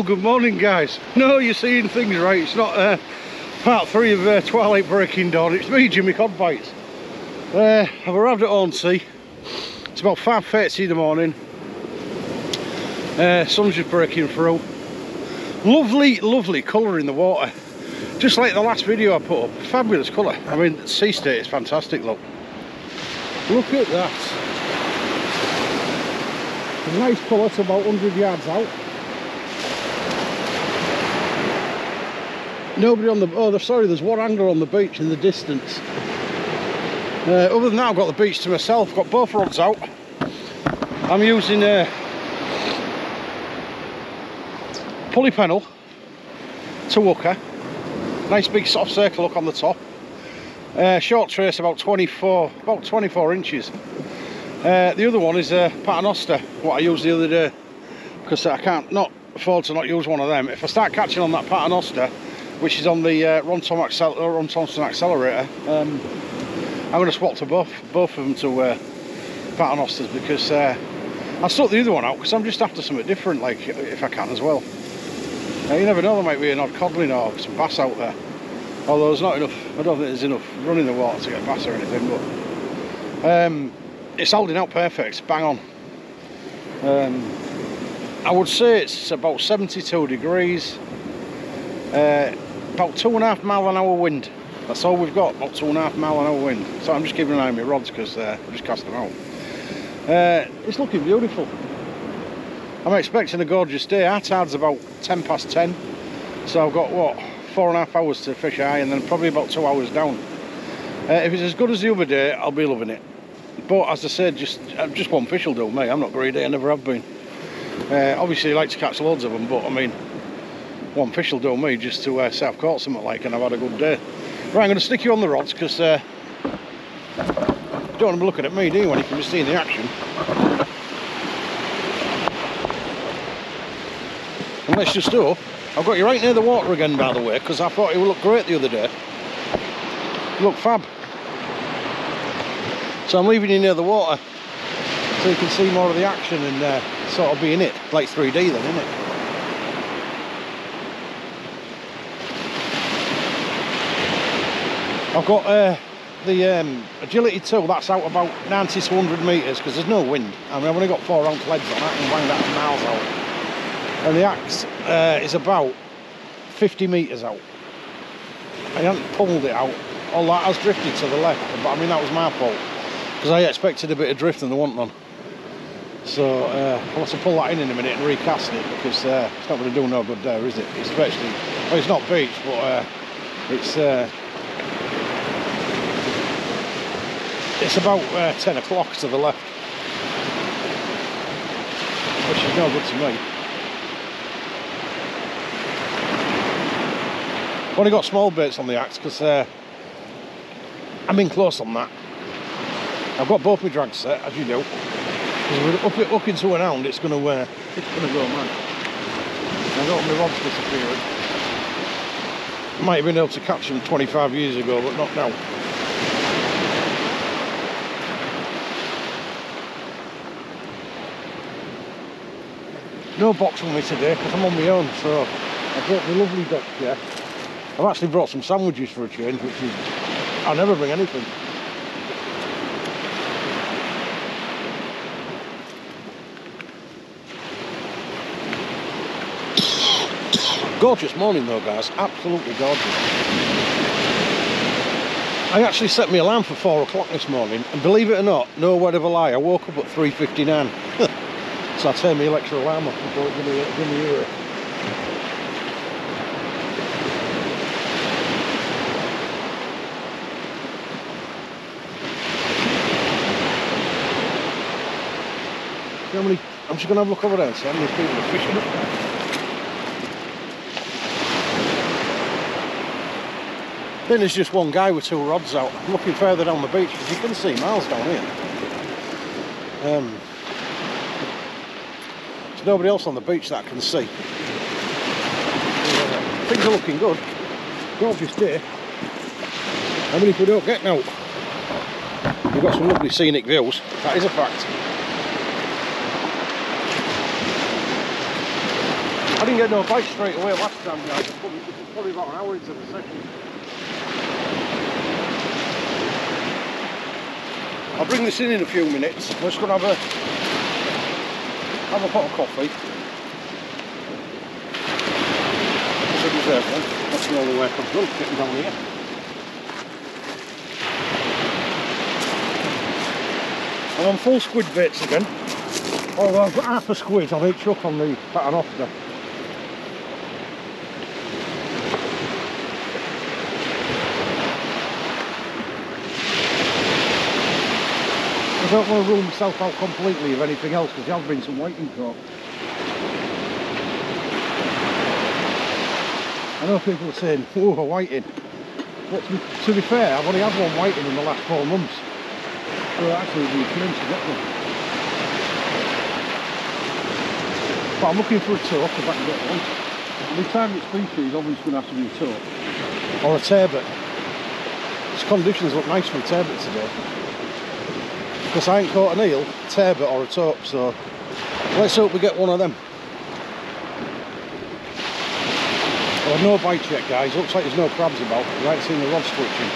good morning guys. No, you're seeing things right. It's not part 3 of Twilight Breaking Dawn. It's me, Jimmy Codbites. I've arrived at Hornsea. It's about 5:30 in the morning. Sun's just breaking through. Lovely, lovely colour in the water. Just like the last video I put up. Fabulous colour. I mean, the sea state is fantastic, look. Look at that. A nice colour to about 100 yards out. Nobody on the... oh, sorry, there's one angler on the beach in the distance. Other than that, I've got the beach to myself. Got both rods out. I'm using pulley pennel to hooker. Nice big soft circle hook on the top. Short trace about 24 inches. The other one is a paternoster, what I used the other day, because I can't not afford to not use one of them. If I start catching on that paternoster, which is on the Thompson Axellerator, I'm going to swap to both of them to paternosters, because I stuck the other one out because I'm just after something different, like, if I can as well. You never know, there might be an odd codling or some bass out there. Although there's not enough, I don't think there's enough run in the water to get bass or anything, but it's holding out perfect, bang on. I would say it's about 72 degrees, about 2.5 mile an hour wind. That's all we've got, about 2.5 mile an hour wind. So I'm just keeping an eye on my rods because I just cast them out. It's looking beautiful. I'm expecting a gorgeous day. Our tide's about 10 past 10, so I've got what, 4.5 hours to fish high, and then probably about 2 hours down. If it's as good as the other day, I'll be loving it. But as I said, just one fish will do me. I'm not greedy, I never have been. Obviously I like to catch loads of them, but I mean, one fish will do me, just to say I've caught something like and I've had a good day. Right, I'm going to stick you on the rods, because you don't want to be looking at me, do you, when you can be seeing the action. And let's just do, I've got you right near the water again, by the way, because I thought it would look great the other day. Look fab. So I'm leaving you near the water so you can see more of the action and sort of be in it, like 3D then, isn't it? I've got the Agility 2, that's out about 90 to 100 metres because there's no wind. I mean, I've only got 4-ounce leads on that and banged that miles out. And the axe is about 50 metres out. I haven't pulled it out. All that has drifted to the left, but I mean, that was my fault, because I expected a bit of drift and there wasn't none. So I'll have to pull that in a minute and recast it, because it's not going to do no good there, is it? It's especially, well, it's not beach, but it's about 10 o'clock to the left, which is no good to me. I've only got small baits on the axe because I'm in close on that. I've got both my drag set, as you do. Because we're up into an hound, it's going to go mad. I've got my rods disappearing. Might have been able to catch them 25 years ago, but not now. No box with me today because I'm on my own, so I brought my lovely deck here. I've actually brought some sandwiches for a change, which is, I never bring anything. Gorgeous morning though, guys, absolutely gorgeous. I actually set my alarm for 4 o'clock this morning, and believe it or not, no word of a lie, I woke up at 3:59. So I turned my electric alarm off before it give me earache. I'm just going to have a look over there and see how many people are fishing up there. Then there's just one guy with 2 rods out. I'm looking further down the beach because you can see miles down here. There's nobody else on the beach that I can see. Things are looking good. Gorgeous day. How many we don't get now? We've got some lovely scenic views. That is a fact. I didn't get no bite straight away last time, guys. This is probably about an hour into the session. I'll bring this in a few minutes. I'm just going to have a pot of coffee. That's a reserve one. That's the only way I can run, getting down here. I'm on full squid baits again. Although I've got half a squid on each hook on the paternoster. I don't want to rule myself out completely of anything else because there has been some whiting caught. I know people are saying, oh, a whiting. But to be fair, I've only had one whiting in the last 4 months. So actually it'd be a chance to get one. But I'm looking for a taupe if I can get one. And the target species obviously going to have to be a taupe. Or a turbot. These conditions look nice for a turbot today. Because I ain't caught an eel, a turbot or a taupe, so let's hope we get one of them. Well, no bites yet, guys. Looks like there's no crabs about. You might have seen the rods twitching.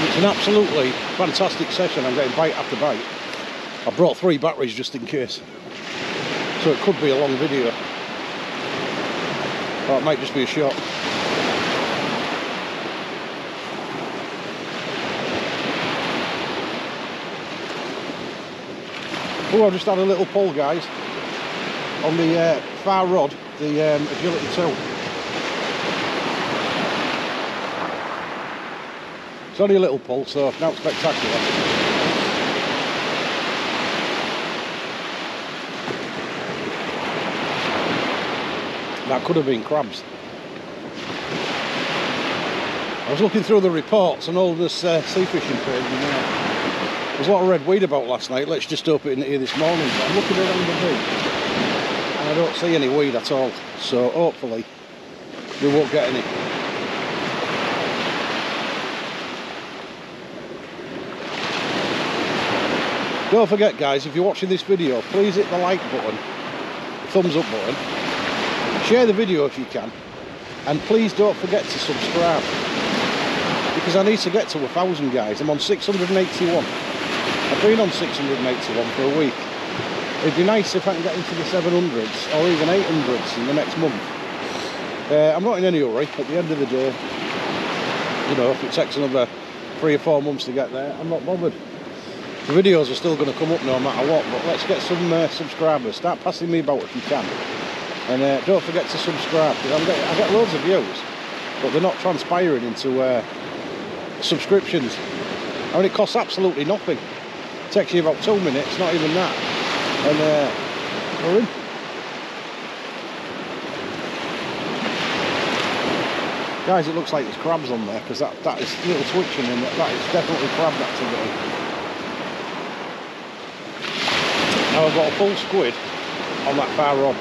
It's an absolutely fantastic session. I'm getting bite after bite. I brought 3 batteries just in case. So it could be a long video. Or it might just be a shot. Oh, I've just had a little pull, guys, on the far rod, the Agility 2. It's only a little pull, so not spectacular. That could have been crabs. I was looking through the reports on Holderness sea fishing page, and there's a lot of red weed about last night. Let's just open it in here this morning. But I'm looking around the beach and I don't see any weed at all. So hopefully we won't get any. Don't forget, guys, if you're watching this video, please hit the like button, the thumbs up button, share the video if you can, and please don't forget to subscribe, because I need to get to 1,000, guys. I'm on 681. I've been on 681 for a week. It'd be nice if I can get into the 700s or even 800s in the next month. I'm not in any hurry. At the end of the day, you know, if it takes another 3 or 4 months to get there, I'm not bothered. The videos are still going to come up no matter what, but let's get some subscribers. Start passing me about if you can. And don't forget to subscribe, because I get loads of views, but they're not transpiring into subscriptions. I mean, it costs absolutely nothing. It takes you about 2 minutes, not even that. And we're in. Guys, it looks like there's crabs on there, because that is a little twitching, and that is definitely crab activity. Now I've got a full squid on that far rod,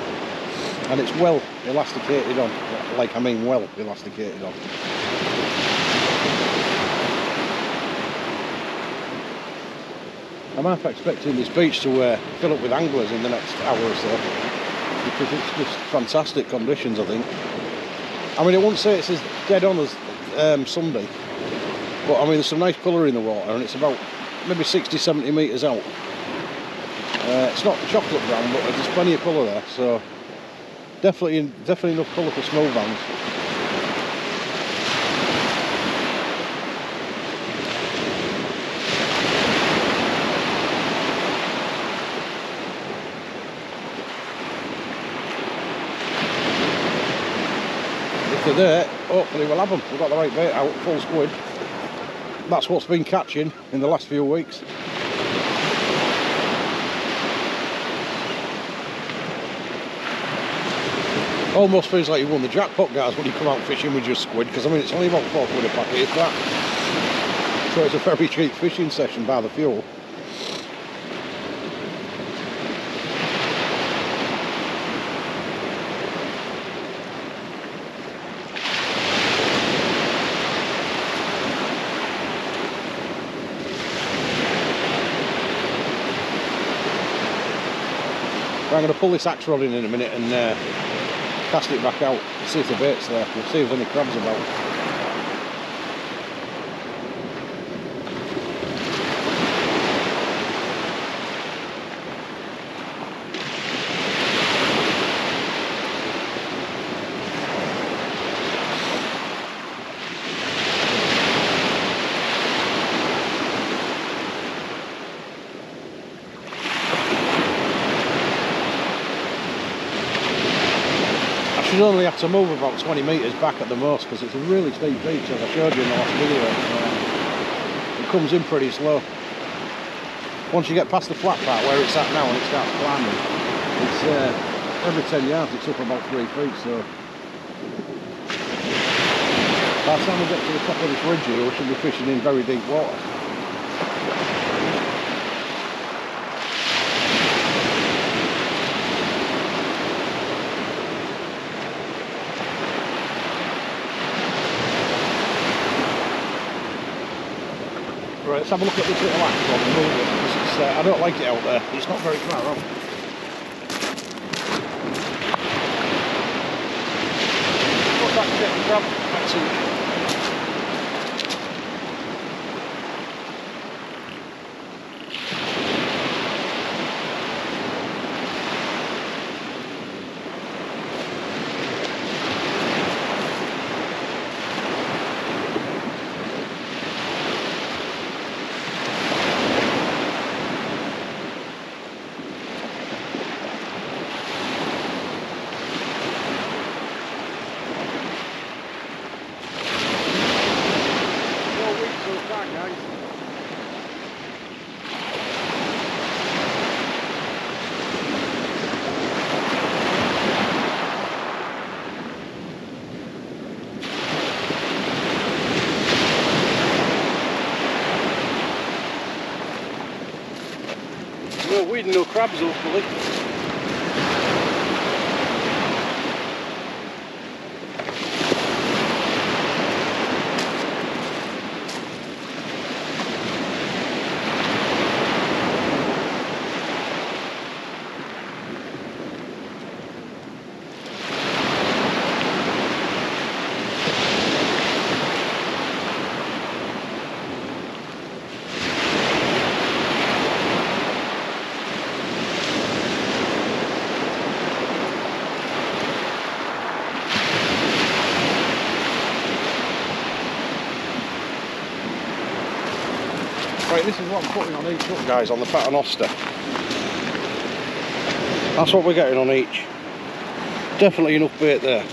and it's well elasticated on. Like, I mean well elasticated on. I'm half expecting this beach to fill up with anglers in the next hour or so, because it's just fantastic conditions, I think. I mean, I wouldn't say it's as dead on as Sunday, but I mean, there's some nice colour in the water, and it's about maybe 60-70 metres out. It's not chocolate brown, but there's plenty of colour there, so definitely enough colour for small bands. If they're there, hopefully we'll have them. We've got the right bait out, full squid. That's what's been catching in the last few weeks. Almost feels like you won the jackpot, guys, when you come out fishing with your squid, because I mean, it's only about £4 a packet, if that. So it's a very cheap fishing session by the fuel. I'm going to pull this axe rod in a minute and cast it back out, see if the bait's there, we'll see if there's any crabs about. You only have to move about 20 metres back at the most because it's a really steep beach, as I showed you in the last video. It comes in pretty slow. Once you get past the flat part where it's at now and it starts climbing, it's every 10 yards it's up about 3 feet. So by the time we get to the top of this ridge here, we should be fishing in very deep water. Right, let's have a look at this little axe rod and move it, because it's, I don't like it out there, it's not very far off. What's that getting grab? That's it. No weed and no crabs, hopefully. Right, this is what I'm putting on each hook, guys, on the paternoster. That's what we're getting on each. Definitely enough bait there.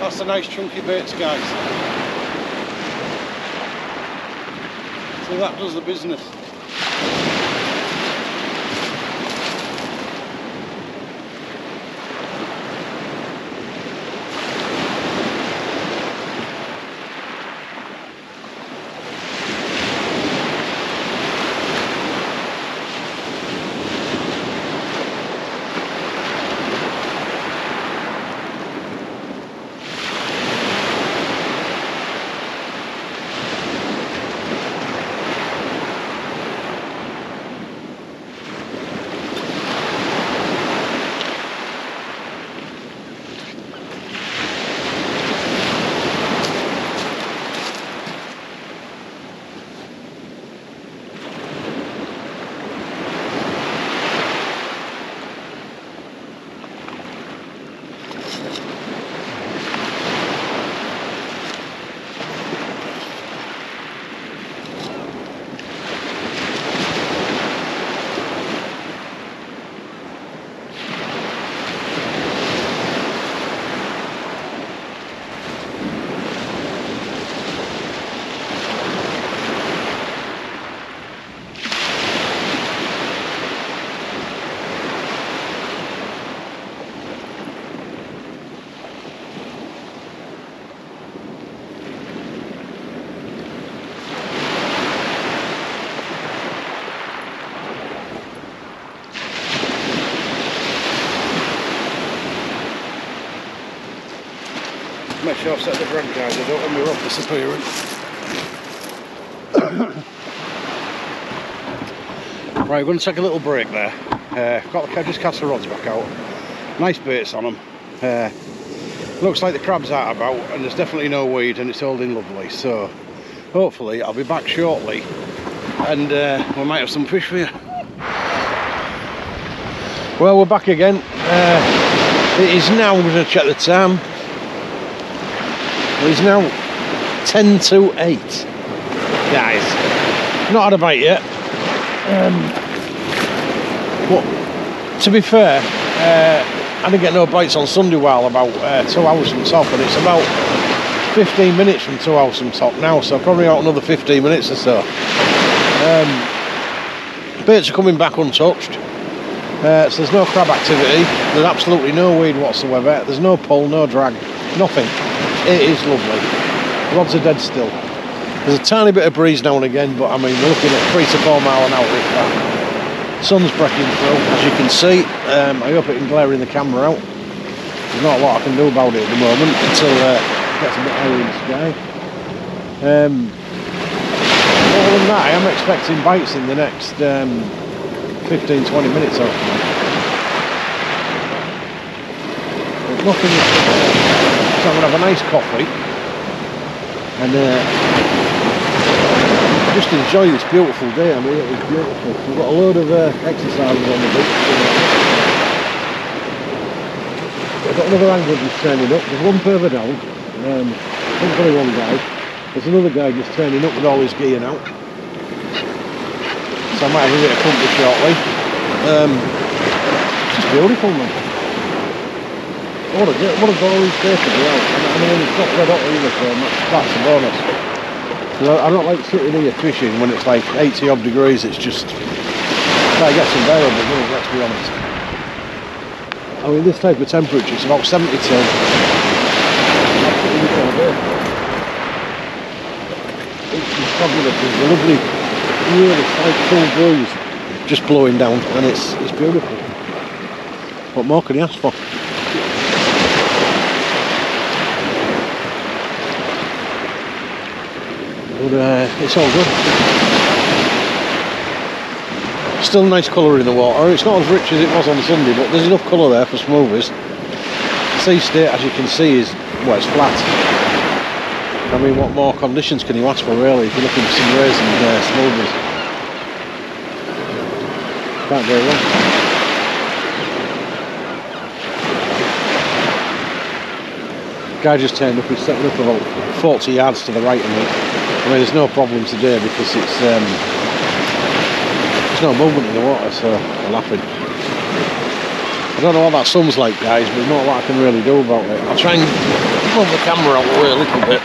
That's the nice chunky baits, guys. So that does the business. Make sure I've set the brand, guys. I don't want my rod disappearing. Right, we're going to take a little break there. Just cast the rods back out. Nice baits on them. Looks like the crabs aren't about, and there's definitely no weed, and it's holding lovely. So hopefully I'll be back shortly, and we might have some fish for you. Well, we're back again. It is now, we're going to check the time. It's now 10 to 8, guys. Not had a bite yet. But to be fair, I didn't get no bites on Sunday while about 2 hours from top, and it's about 15 minutes from 2 hours from top now, so probably out another 15 minutes or so. Baits are coming back untouched. So there's no crab activity, there's absolutely no weed whatsoever, there's no pull, no drag, nothing. It is lovely. The rods are dead still. There's a tiny bit of breeze now and again, but I mean we're looking at 3 to 4 mile an hour if that. Sun's breaking through, as you can see. I hope it can glare in the camera out. There's not a lot I can do about it at the moment until it gets a bit higher in the sky. Other than that, I am expecting bites in the next 15-20 minutes hopefully. But nothing. So I'm going to have a nice coffee and just enjoy this beautiful day. I mean, it is beautiful. We've got a load of exercises on the beach. I've got another angler just turning up. There's one further down. There's only one guy. There's another guy just turning up with all his gear now. So I might have a bit of company shortly. It's just beautiful, man. What a glorious day to be out. I mean, it's not red hot either, so that's a bonus. I don't like sitting here fishing when it's like 80 odd degrees. It's just, it gets unbearable, doesn't it, let's be honest. I mean, this type of temperature, it's about 72. It's just fabulous. There's a lovely, really slight cool breeze just blowing down, and it's beautiful. What more can you ask for? But it's all good. Still nice colour in the water. It's not as rich as it was on Sunday, but there's enough colour there for smoothers. The sea state, as you can see, is, well, it's flat. I mean, what more conditions can you ask for, really, if you're looking for some rays and smoothers? Can't go wrong. Guy just turned up, he's setting up about 40 yards to the right of me. I mean, there's no problem today because it's there's no movement in the water, so I'm laughing. I don't know what that sun's like, guys, but there's not a lot I can really do about it. I'll try and move the camera out of the way a little bit.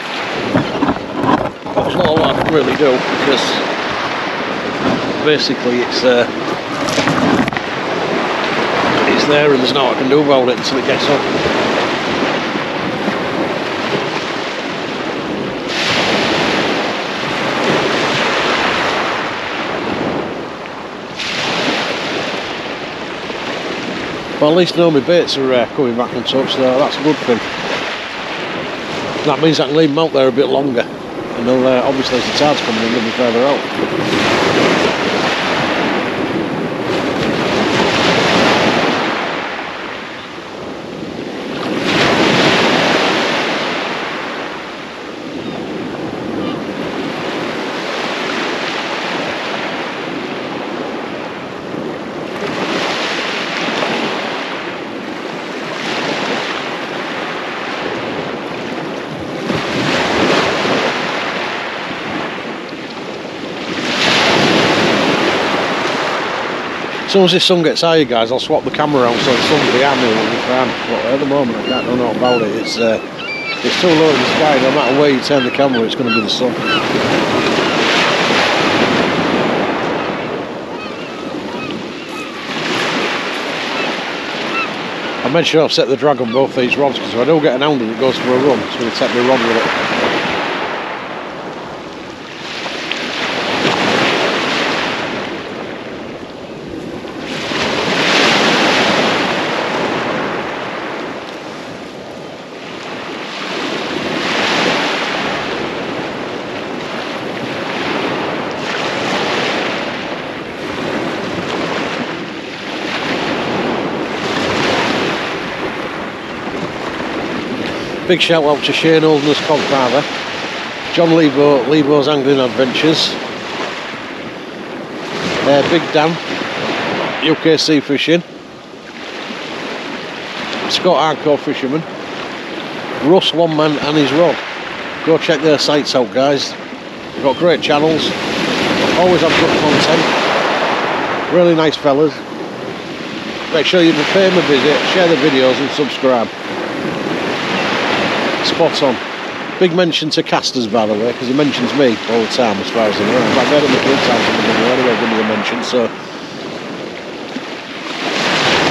There's not a lot I can really do because basically it's there and there's nothing I can do about it until it gets up. Well, at least now my baits are coming back on top, so that's a good thing. That means I can leave them out there a bit longer, and they'll obviously as the tide's coming in, they'll be further out. As soon as this sun gets higher, guys, I'll swap the camera around so the sun's behind me when we can. But at the moment I can't do nothing about it. It's too low in the sky, no matter where you turn the camera it's going to be the sun. I made sure I've set the drag on both these rods because if I do get an hound and it goes for a run, it's going to take my rod with it. Big shout out to Shane Holderness Codfather, John Lebo's Angling Adventures, Big Dan, UK Sea Fishing, Scott Hardcore Fisherman, Russ One Man and his rod. Go check their sites out, guys. They've got great channels, always have good content, really nice fellas. Make sure you pay them a visit, share the videos and subscribe. Spot on. Big mention to Casters, by the way, because he mentions me all the time as far as I know. I've heard him a few times in the video anyway, give me a mention, so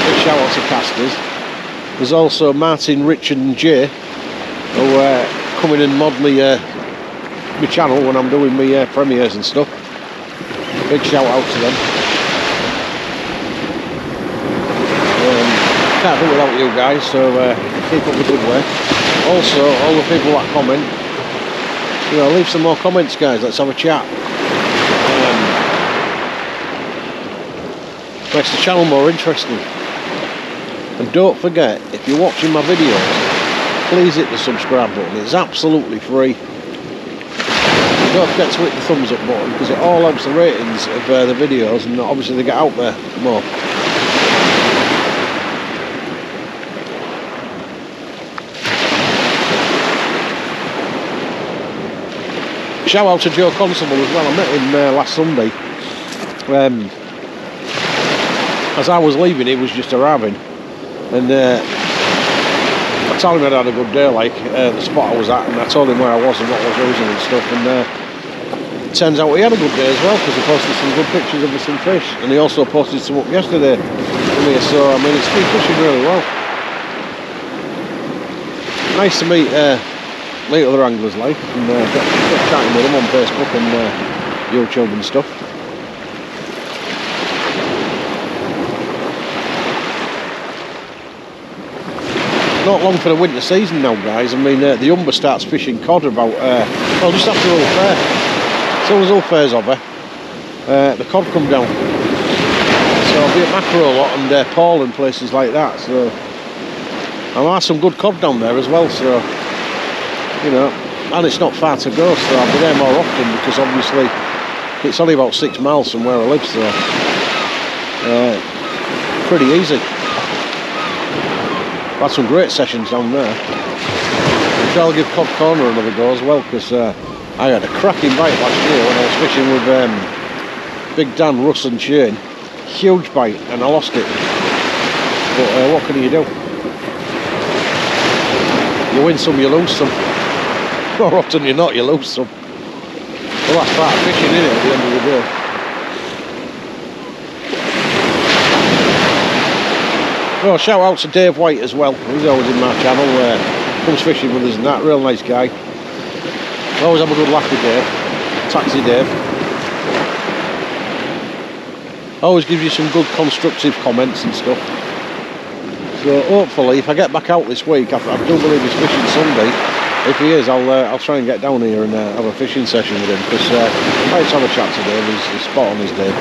big shout out to Casters. There's also Martin, Richard and Jay who come in and mod me my channel when I'm doing my premieres and stuff. Big shout out to them. Can't do it without you guys, so keep up the good work. Also, all the people that comment, you know, leave some more comments, guys. Let's have a chat. Makes the channel more interesting. And don't forget, if you're watching my videos, please hit the subscribe button. It's absolutely free. Don't forget to hit the thumbs up button because it all helps the ratings of the videos, and obviously they get out there more. Shout out to Joe Constable as well. I met him last Sunday. As I was leaving, he was just arriving, and I told him I'd had a good day, like the spot I was at, and I told him where I was and what I was using and stuff. And it turns out he had a good day as well because he posted some good pictures of some fish, and he also posted some up yesterday from here. So I mean, it's been fishing really well. Nice to meet other anglers like, and get chatting with them on Facebook and YouTube and stuff. Not long for the winter season now, guys. I mean, the Umber starts fishing cod about, well, just after Hull Fair. As soon as Hull Fair's over, the cod come down. So I'll be at Mackerel a lot and Paul and places like that. So I'll have some good cod down there as well. So, you know, and it's not far to go, so I'll be there more often because obviously it's only about 6 miles from where I live, so pretty easy. I've had some great sessions down there. I'm sure I'll give Cod Corner another go as well because I had a cracking bite last year when I was fishing with Big Dan, Russ and Shane. Huge bite and I lost it. But what can you do? You win some, you lose some. More often than not, you lose some. Well, that's part of fishing, isn't it, at the end of the day? Well, shout out to Dave White as well. He's always in my channel. Comes fishing with us and that. Real nice guy. Always have a good laugh with Dave. Taxi Dave. Always gives you some good constructive comments and stuff. So hopefully, if I get back out this week, I do believe he's fishing Sunday. If he is, I'll try and get down here and have a fishing session with him, because I just have a chat to Dave. He's spot on his day.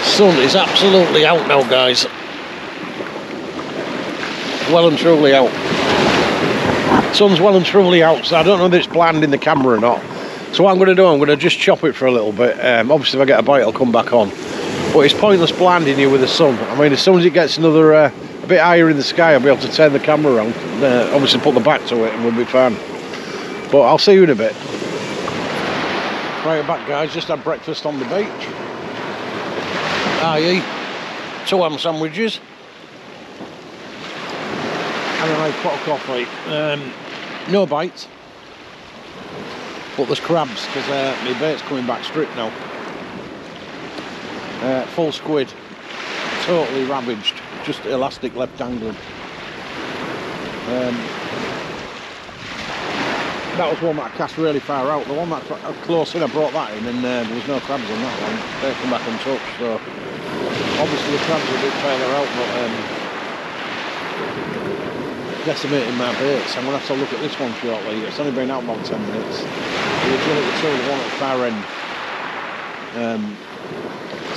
Sun is absolutely out now, guys. Well and truly out. Sun's well and truly out, so I don't know if it's bland in the camera or not. So what I'm going to do, I'm going to just chop it for a little bit. Obviously if I get a bite I'll come back on. But it's pointless blanding you with the sun. I mean, as soon as it gets another a bit higher in the sky, I'll be able to turn the camera around. Obviously put the back to it and we'll be fine. But I'll see you in a bit. Right, we're back, guys. Just had breakfast on the beach. i.e. 2 ham sandwiches and a nice pot of coffee. No bites, but there's crabs because my bait's coming back stripped now. Full squid, totally ravaged, just elastic left dangling. That was one that I cast really far out. The one that's close in, I brought that in, and there was no crabs on that one. They come back untouched, so obviously the crabs are a bit further out, but decimating my baits. I'm going to have to look at this one shortly. It's only been out about 10 minutes. The agility tool, the one at the far end.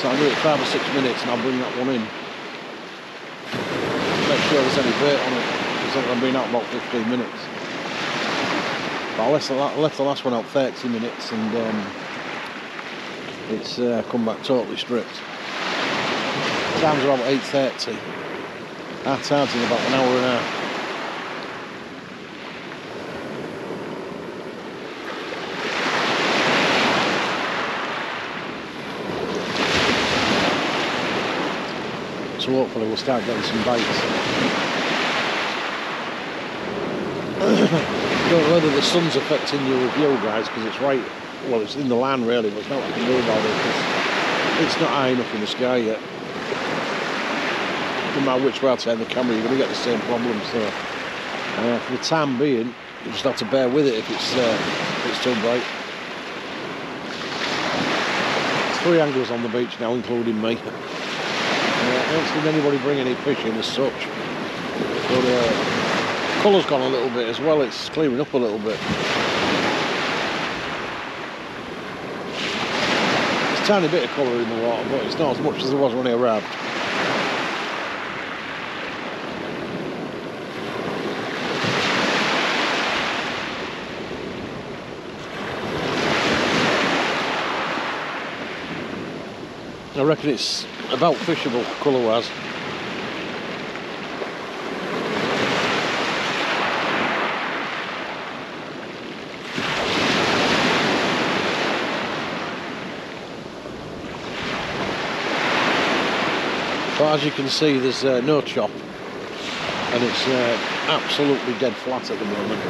So I'll do it 5 or 6 minutes and I'll bring that one in. Make sure there's any bait on it, because I've been out about 15 minutes. But I left the last one out 30 minutes and it's come back totally stripped. Time's about 8:30. Our time's in about an hour and a half. So hopefully we'll start getting some bites. I don't know whether the sun's affecting your review, guys, because it's right, well, it's in the land really, but there's nothing I can do about it because it's not high enough in the sky yet. No matter which way I turn the camera, you're going to get the same problem. So for the time being, you just have to bear with it if it's too bright. There's 3 anglers on the beach now, including me. I haven't seen anybody bring any fish in as such. But colour's gone a little bit as well, it's clearing up a little bit. There's a tiny bit of colour in the water, but it's not as much as there was when I arrived. I reckon it's about fishable colour-wise. But as you can see, there's no chop, and it's absolutely dead flat at the moment,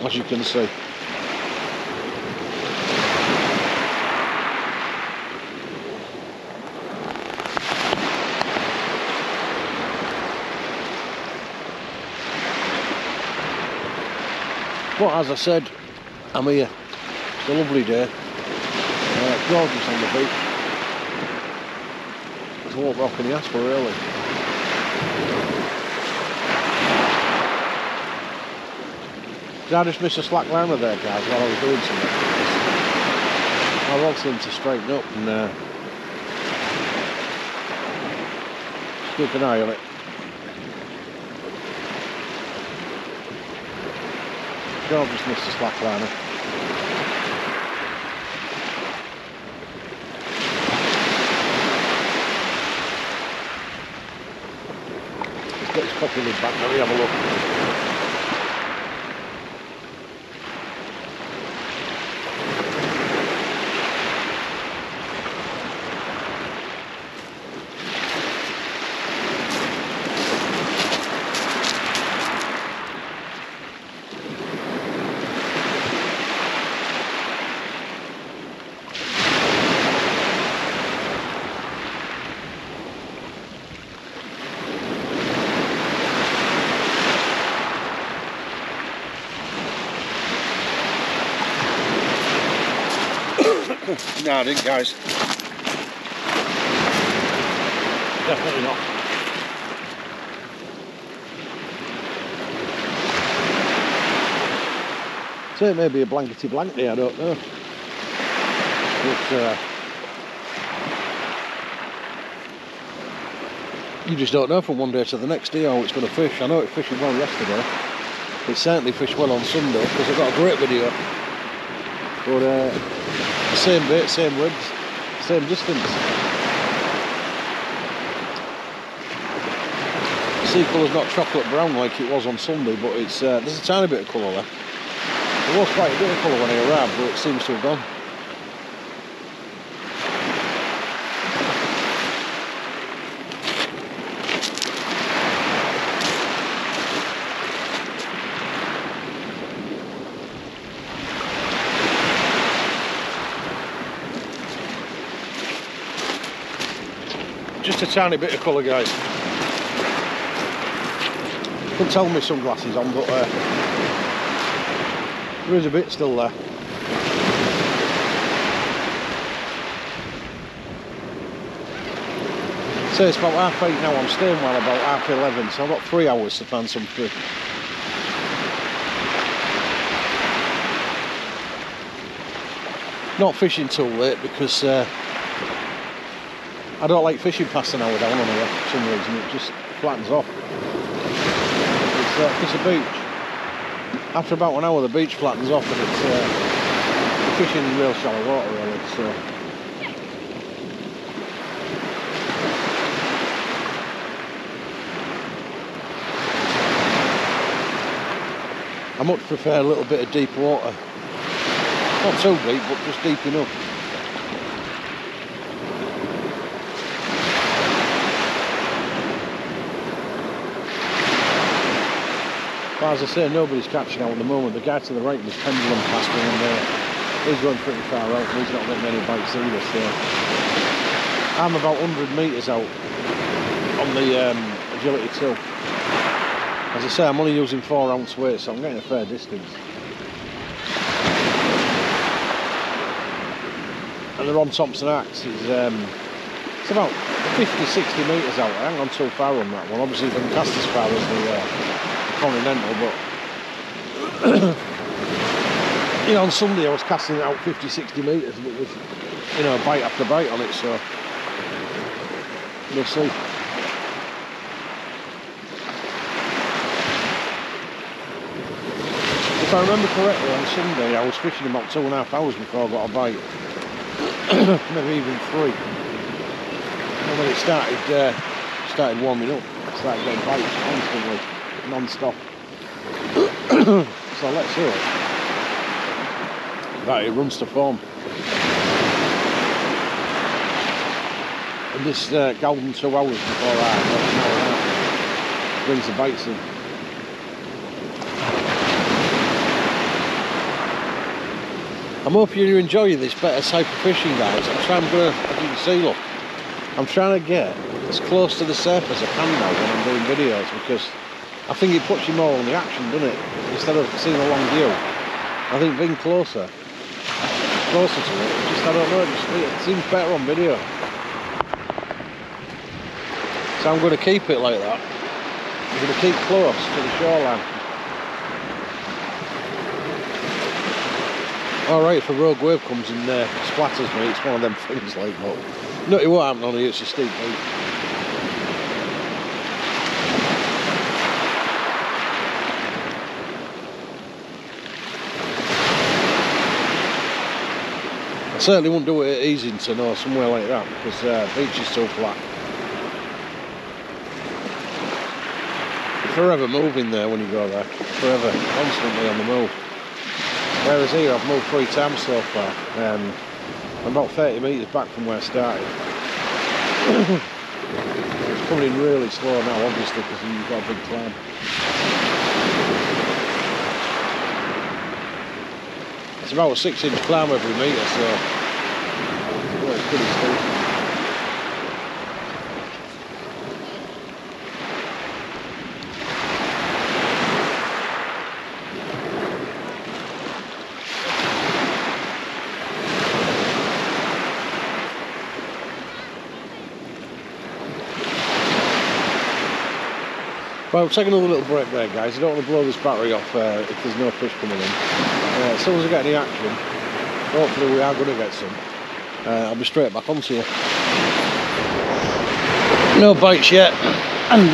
as you can see. But as I said, I'm here. It's a lovely day. Gorgeous on the beach. So what more can you ask for, really? Did I just miss a slack liner there, guys, while I was doing something? My rod seemed to straighten up and Keep an eye on it. I've just missed a slack liner. Let's get his Pully Rig back, let me have a look. No, I didn't, guys. Definitely not. So it may be a blankety blankety, I don't know. But you just don't know from one day to the next, do you, how it's going to fish. I know it fished well yesterday. It certainly fished well on Sunday because I got a great video. But same bait, same width, same distance. The sea colour's not chocolate brown like it was on Sunday, but it's there's a tiny bit of colour there. There was quite a bit of colour when I arrived, but it seems to have gone. Just a tiny bit of colour, guys. Couldn't tell me sunglasses on, but there is a bit still there. So it's about 8:30 now. I'm staying well about 11:30, so I've got 3 hours to find some fish. Not fishing too late because I don't like fishing past an hour down on here for some reason. It just flattens off. It's a beach. After about an hour the beach flattens off and it's fishing in real shallow water really. So I much prefer a little bit of deep water. Not too deep, but just deep enough. As I say, nobody's catching out at the moment. The guy to the right was pendulum past me and he's going pretty far out and he's not getting any bites either. So I'm about 100 metres out on the Agility 2. As I say, I'm only using 4 ounce weight, so I'm getting a fair distance. And the on Thompson Axe is it's about 50-60 metres out. I haven't gone too far on that one. Obviously you can cast as far as the Continental, but you know, on Sunday I was casting it out 50-60 metres and it was, you know, bite after bite on it, so we'll see. If I remember correctly, on Sunday I was fishing about 2.5 hours before I got a bite. Maybe even 3. And when it started warming up, I started getting bites constantly, non-stop. So let's see it. Right, it runs to form. And this golden 2 hours before I brings the bites in. I'm hoping you're enjoying this better type of fishing, guys. As you can see, look, I'm trying to get as close to the surface as I can now when I'm doing videos, because I think it puts you more on the action, doesn't it? Instead of seeing a long view, I think being closer to it, just, I don't know, it seems better on video. So I'm going to keep it like that. I'm going to keep close to the shoreline. Alright, if a rogue wave comes and splatters me, it's one of them things like that. No, it won't happen on here, it's a steep beach. certainly wouldn't do it at Easington or somewhere like that because beach is too flat. Forever moving there when you go there, forever, constantly on the move. Whereas here I've moved 3 times so far. I'm about 30 metres back from where I started. It's coming in really slow now, obviously, because you've got a big climb. It's about a 6-inch climb every metre, so well, it's pretty steep. Well, take another little break there, guys. I don't want to blow this battery off if there's no fish coming in. As soon as I get any action, hopefully we are going to get some, I'll be straight back onto you. No bites yet, and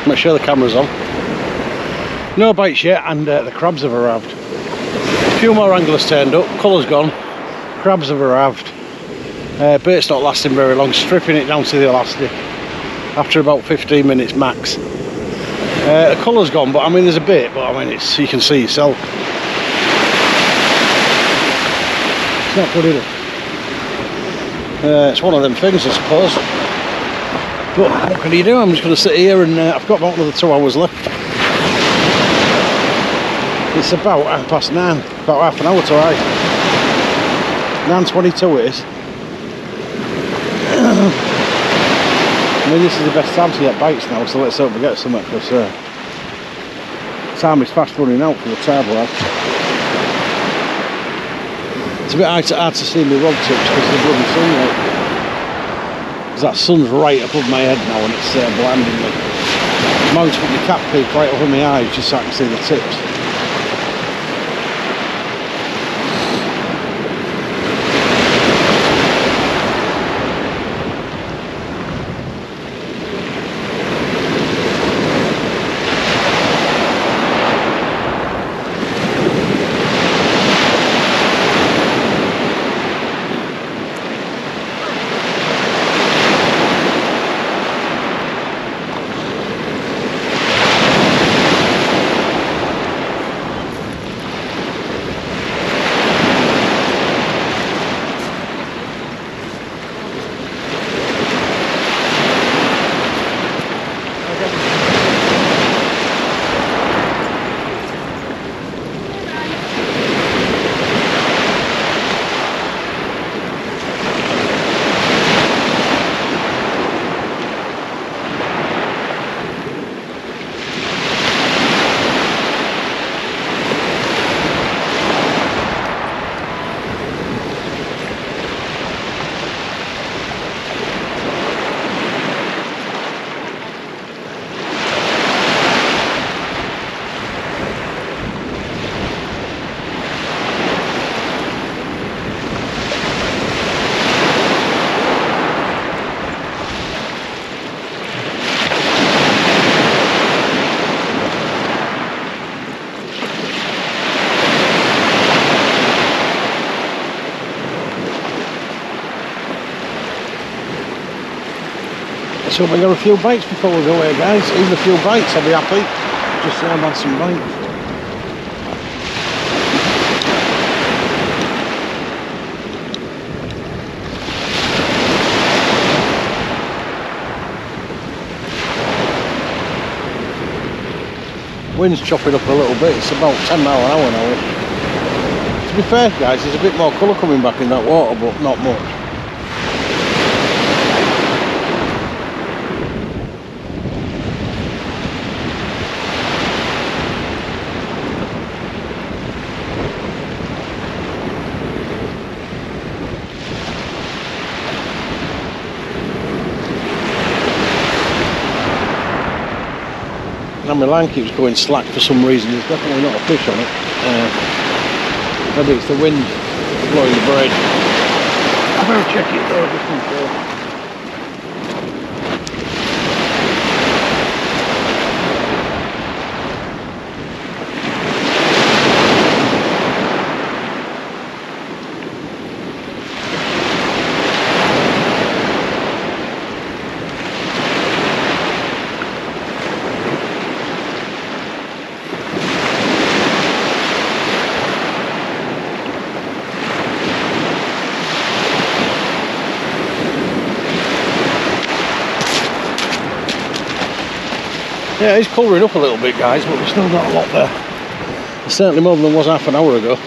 make sure the camera's on. No bites yet, and the crabs have arrived. A few more anglers turned up, colour's gone, crabs have arrived. Bait's not lasting very long, stripping it down to the elastic after about 15 minutes max. The colour's gone, but I mean there's a bit, but I mean it's, you can see yourself. It's not good enough. It's one of them things, I suppose. But what can you do? I'm just going to sit here, and I've got about another 2 hours left. It's about 9:30, about half an hour to ride. 9:22 it is. I mean, this is the best time to get bites now, so let's hope we get some, because time is fast running out for the tide lag. It's a bit hard to see my rod tips because of the bloody sunlight. Because that sun's right above my head now and it's blinding me. I'm going to put my cap peak right over my eyes just so I can see the tips. So we got a few bites before we go away, guys. Even a few bites, I'll be happy. Just so I've had some bites. Wind's chopping up a little bit. It's about 10 miles an hour now. To be fair, guys, there's a bit more colour coming back in that water, but not much. Now my line keeps going slack for some reason. There's definitely not a fish on it. Maybe it's the wind blowing the braid. I better check it though just in case. Yeah, it's colouring up a little bit, guys, but we've still got a lot there. It's certainly more than there was half an hour ago.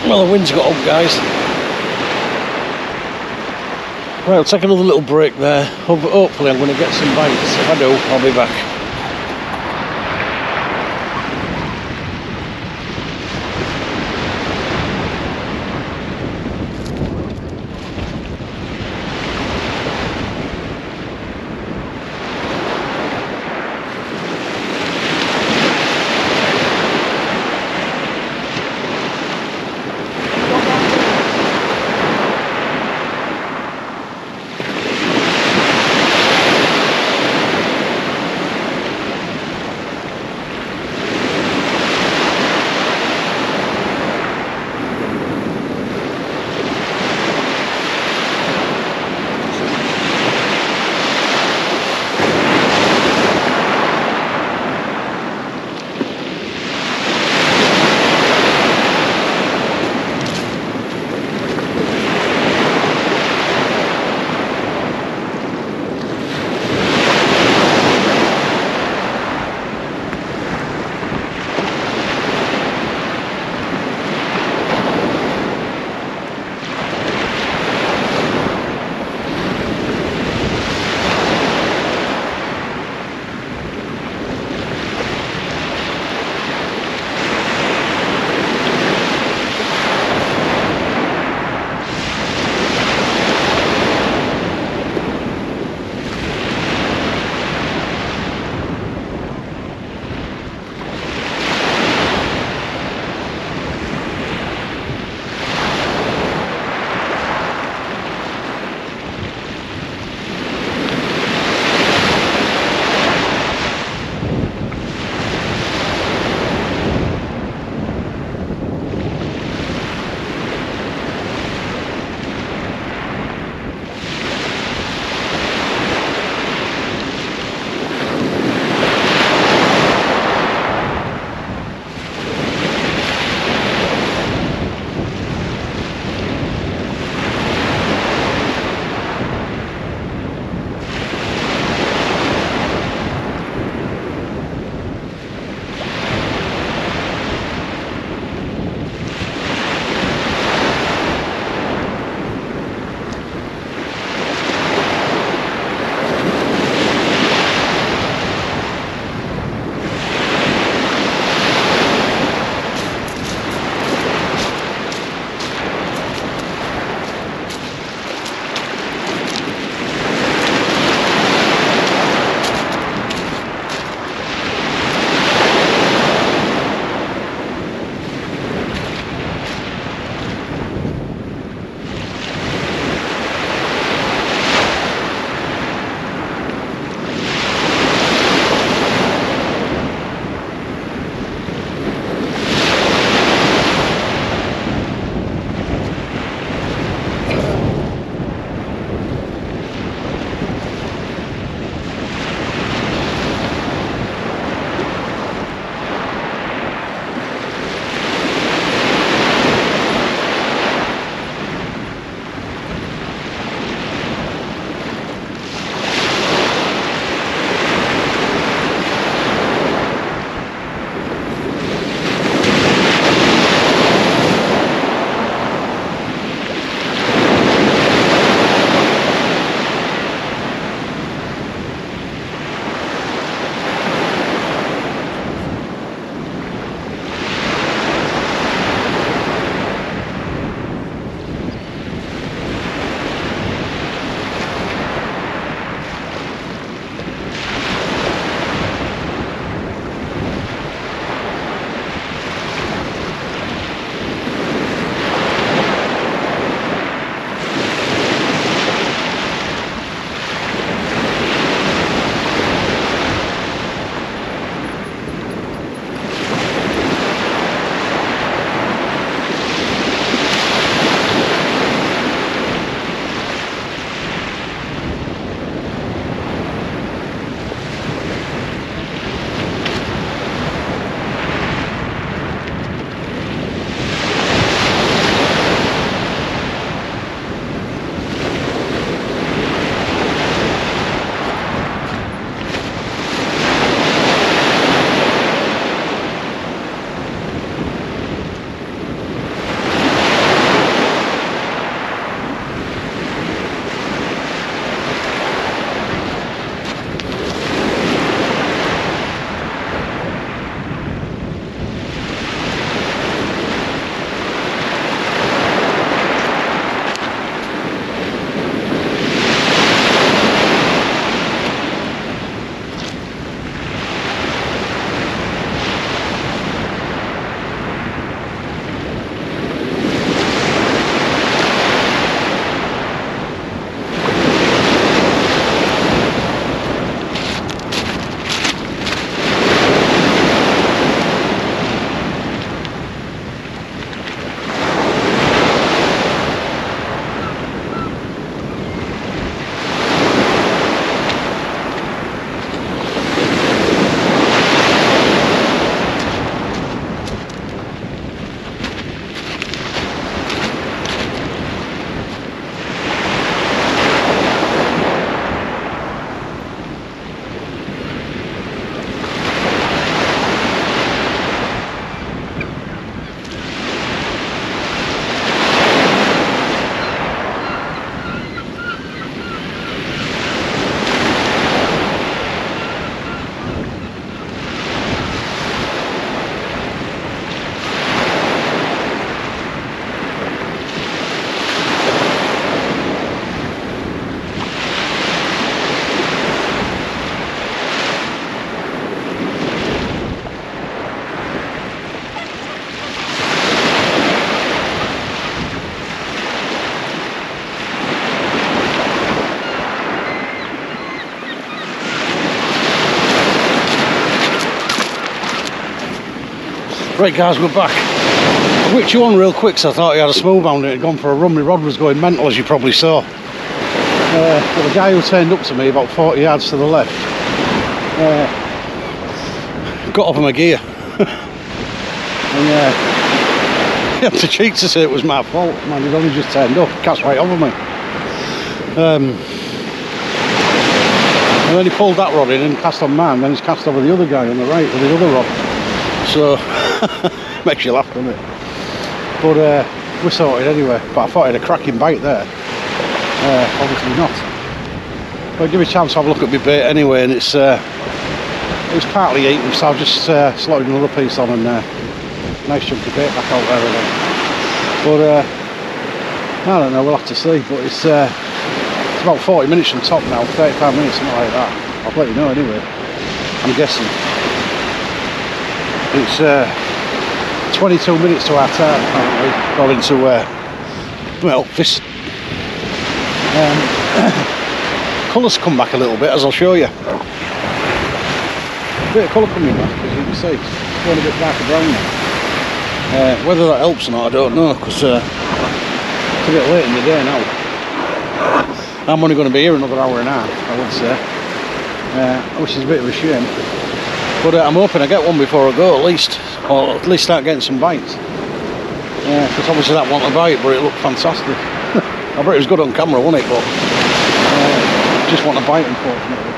Well, the wind's got up, guys. Right, I'll take another little break there. Hopefully I'm going to get some bites. If I do, I'll be back. Right guys, we're back. I whipped you on real quick, so I thought he had a smooth on it. It had gone for a run. My rod was going mental, as you probably saw. But the guy who turned up to me about 40 yards to the left got off of my gear. And he had the cheek to say it was my fault. Man, he'd only just turned up, cast right over me. And then he pulled that rod in and cast on mine, then he's cast over the other guy on the right with the other rod. So, makes you laugh, doesn't it? But we're sorted anyway. But I thought I had a cracking bite there. Obviously not. But give me a chance to have a look at my bait anyway, and it's partly eaten, so I've just slotted another piece on and nice chunky bait back out there again. But I don't know, we'll have to see. But it's about 40 minutes from top now, 35 minutes, something like that. I'll let you know anyway. I'm guessing. It's 22 minutes to our time, apparently, according to well, this colours come back a little bit, as I'll show you. A bit of colour coming back, as you can see. It's going a bit darker brown now. Whether that helps or not, I don't know, because it's a bit late in the day now. I'm only going to be here another hour and a half, I would say, which is a bit of a shame. But I'm hoping I get one before I go, at least, or at least start getting some bites. Because obviously that wasn't a bite, but it looked fantastic. I bet it was good on camera, wasn't it? But just want a bite, unfortunately.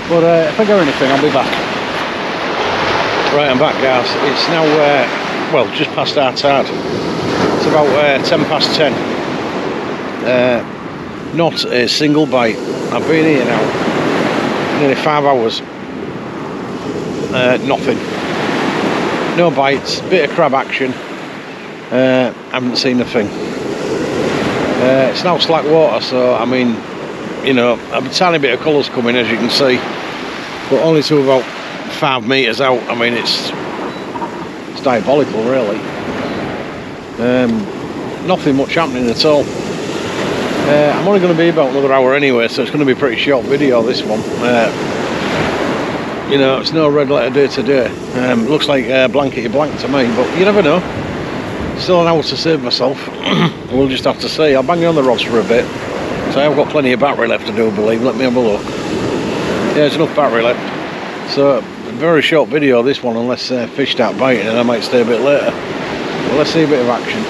But if I get anything, I'll be back. Right, I'm back, guys. It's now well, just past our tide. It's about 10 past 10. Not a single bite. I've been here now nearly 5 hours. Nothing. No bites. Bit of crab action. Haven't seen a thing. It's now slack water, so I mean, you know, a tiny bit of colours coming, as you can see, but only to about 5 metres out. I mean, it's diabolical, really. Nothing much happening at all. I'm only going to be about another hour anyway, so it's going to be a pretty short video, this one. You know, it's no red letter day today. Looks like blankety blank to me, but you never know. Still an hour to save myself. We'll just have to see. I'll bang you on the rods for a bit. So I've got plenty of battery left, I do believe. Let me have a look. Yeah, there's enough battery left. So, a very short video, this one, unless fish start biting, and I might stay a bit later. But let's see a bit of action.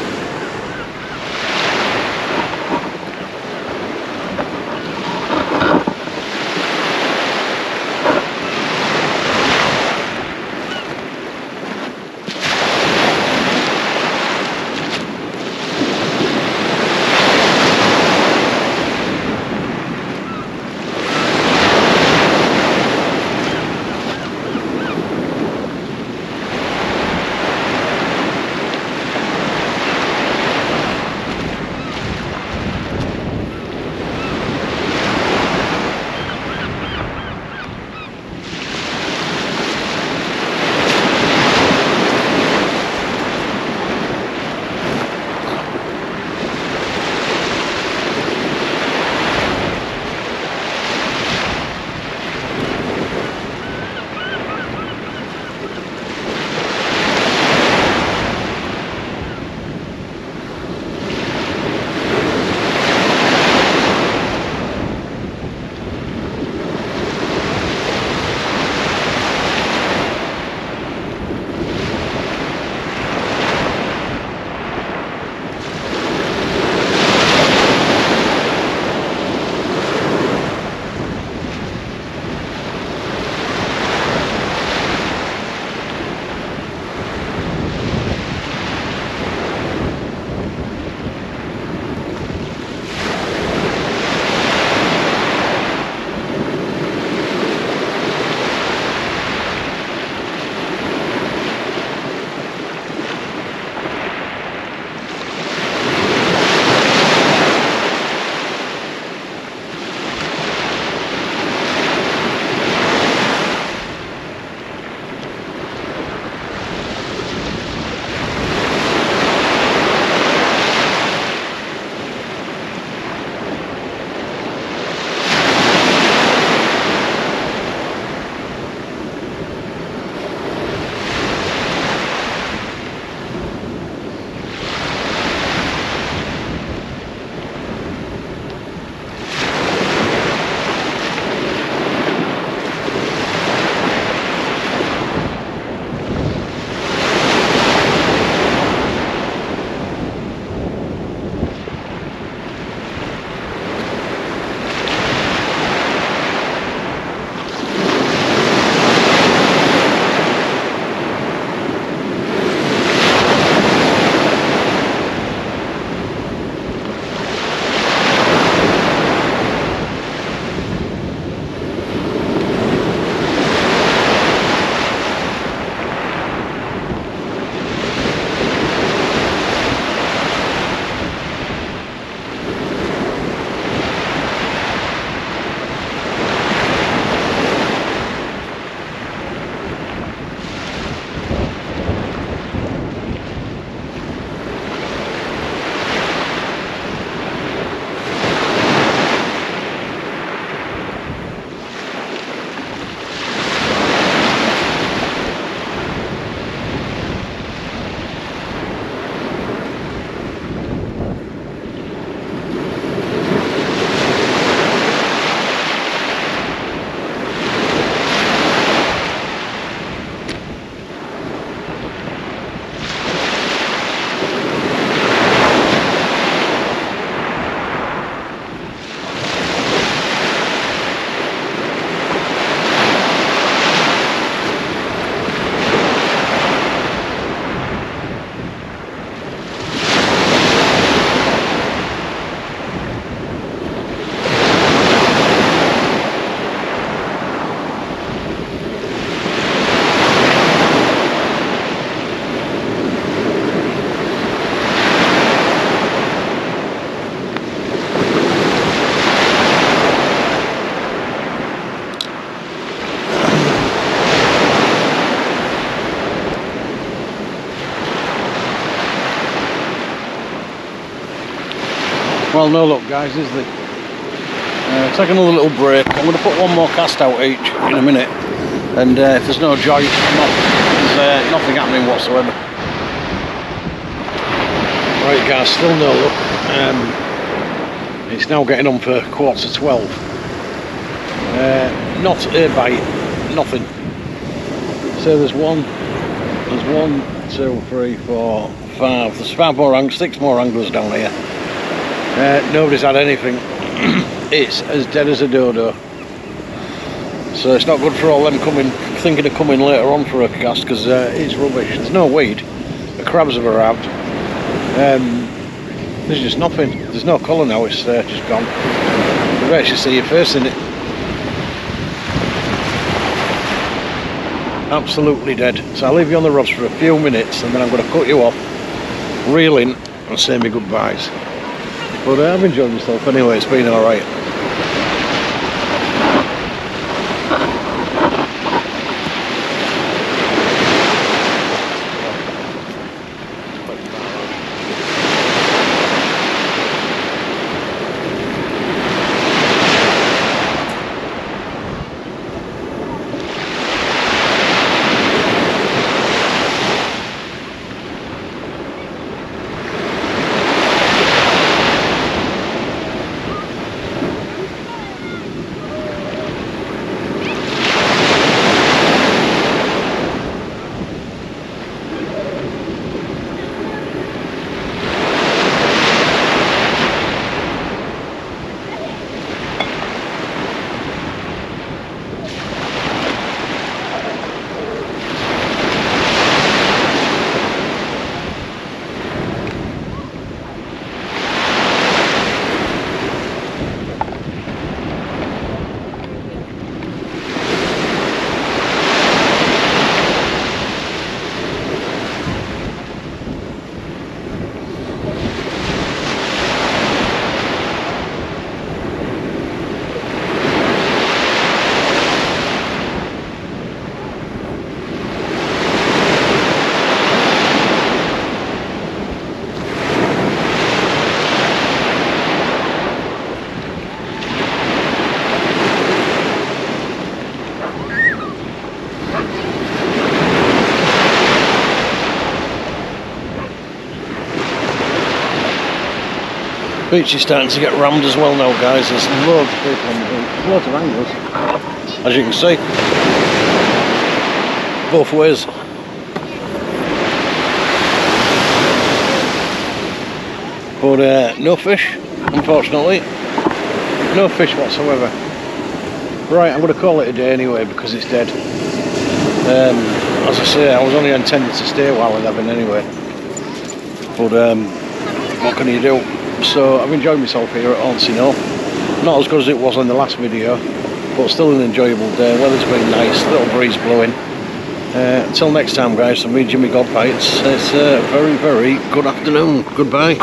Well, no luck, guys, is there? Take another little break. I'm going to put one more cast out each in a minute, and if there's no joint, there's nothing happening whatsoever. Right, guys, still no luck. It's now getting on for 11:45. Not a bite, nothing. So there's 1, 2, 3, 4, 5. There's 5 more anglers, 6 more anglers down here. Nobody's had anything. It's as dead as a dodo. So it's not good for all them thinking of coming later on for a cast, because it's rubbish. There's no weed. The crabs have arrived. There's just nothing. There's no colour now. It's just gone. You can actually see your face in it. Absolutely dead. So I'll leave you on the rods for a few minutes, and then I'm going to cut you off, reel in, and say me goodbyes. But I've enjoyed myself anyway. It's been alright. Beach is starting to get rammed as well now, guys. There's loads of people on the beach. There's loads of anglers, as you can see. Both ways. But no fish, unfortunately. No fish whatsoever. Right, I'm going to call it a day anyway, because it's dead. As I say, I was only intended to stay while 11 anyway. But what can you do? So I've enjoyed myself here at Hornsea North. Not as good as it was on the last video, but still an enjoyable day. Weather's been nice, little breeze blowing. Until next time, guys, from me, Jimmy Godbites, it's a very, very good afternoon. Goodbye.